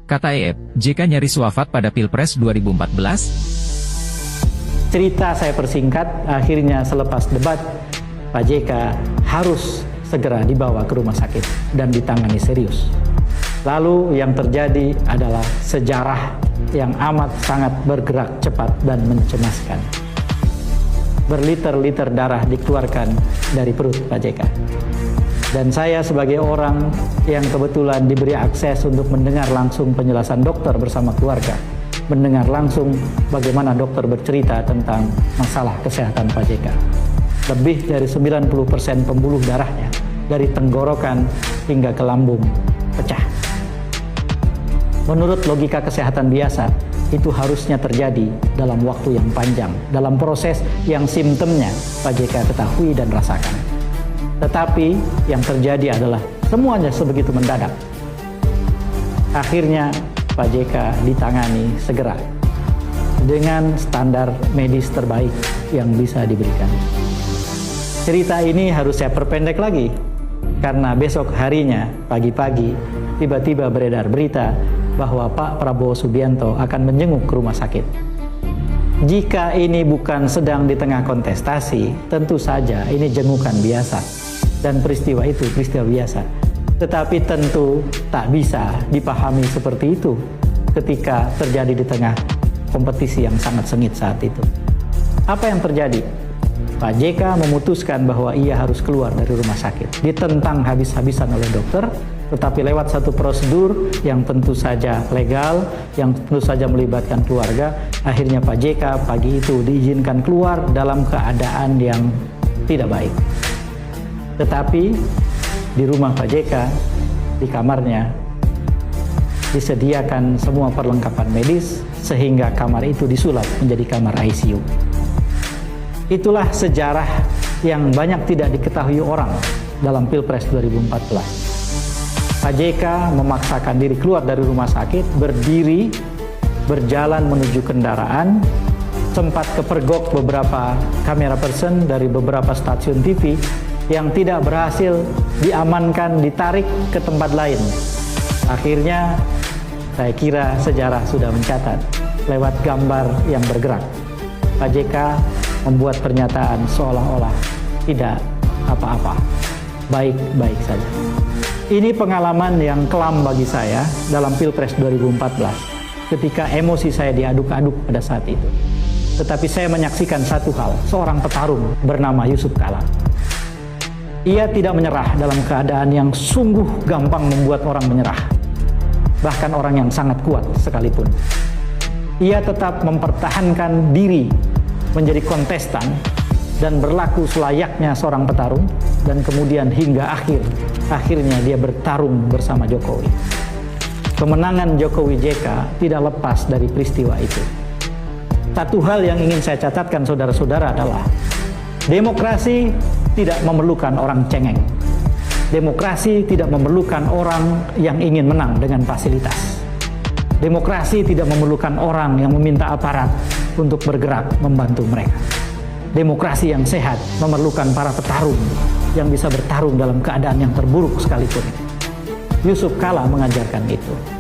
Kata EF, JK nyaris wafat pada Pilpres 2014. Cerita saya persingkat, akhirnya selepas debat, Pak JK harus segera dibawa ke rumah sakit dan ditangani serius. Lalu yang terjadi adalah sejarah yang amat sangat bergerak cepat dan mencemaskan. Berliter-liter darah dikeluarkan dari perut Pak JK. Dan saya sebagai orang yang kebetulan diberi akses untuk mendengar langsung penjelasan dokter bersama keluarga, mendengar langsung bagaimana dokter bercerita tentang masalah kesehatan Pak JK. Lebih dari 90% pembuluh darahnya dari tenggorokan hingga ke lambung pecah. Menurut logika kesehatan biasa, itu harusnya terjadi dalam waktu yang panjang, dalam proses yang simptomnya Pak JK ketahui dan rasakan. Tetapi yang terjadi adalah semuanya sebegitu mendadak. Akhirnya Pak JK ditangani segera dengan standar medis terbaik yang bisa diberikan. Cerita ini harus saya perpendek lagi karena besok harinya pagi-pagi tiba-tiba beredar berita bahwa Pak Prabowo Subianto akan menjenguk ke rumah sakit. Jika ini bukan sedang di tengah kontestasi, tentu saja ini jengukan biasa dan peristiwa itu peristiwa biasa. Tetapi tentu tak bisa dipahami seperti itu ketika terjadi di tengah kompetisi yang sangat sengit saat itu. Apa yang terjadi? Pak JK memutuskan bahwa ia harus keluar dari rumah sakit. Ditentang habis-habisan oleh dokter, tetapi lewat satu prosedur yang tentu saja legal, yang tentu saja melibatkan keluarga, akhirnya Pak JK pagi itu diizinkan keluar dalam keadaan yang tidak baik. Tetapi di rumah Pak JK, di kamarnya, disediakan semua perlengkapan medis sehingga kamar itu disulap menjadi kamar ICU. Itulah sejarah yang banyak tidak diketahui orang dalam Pilpres 2014. Pak JK memaksakan diri keluar dari rumah sakit, berdiri, berjalan menuju kendaraan, sempat kepergok beberapa kamera person dari beberapa stasiun TV yang tidak berhasil diamankan, ditarik ke tempat lain. Akhirnya saya kira sejarah sudah mencatat lewat gambar yang bergerak. Pak JK membuat pernyataan seolah-olah tidak apa-apa, baik-baik saja. Ini pengalaman yang kelam bagi saya dalam Pilpres 2014 ketika emosi saya diaduk-aduk pada saat itu. Tetapi saya menyaksikan satu hal, seorang petarung bernama Yusuf Kalla. Ia tidak menyerah dalam keadaan yang sungguh gampang membuat orang menyerah, bahkan orang yang sangat kuat sekalipun. Ia tetap mempertahankan diri menjadi kontestan dan berlaku selayaknya seorang petarung, dan kemudian hingga akhirnya dia bertarung bersama Jokowi. Kemenangan Jokowi JK tidak lepas dari peristiwa itu. Satu hal yang ingin saya catatkan saudara-saudara adalah demokrasi tidak memerlukan orang cengeng. Demokrasi tidak memerlukan orang yang ingin menang dengan fasilitas. Demokrasi tidak memerlukan orang yang meminta aparat untuk bergerak membantu mereka. Demokrasi yang sehat memerlukan para petarung yang bisa bertarung dalam keadaan yang terburuk sekalipun. Yusuf Kalla mengajarkan itu.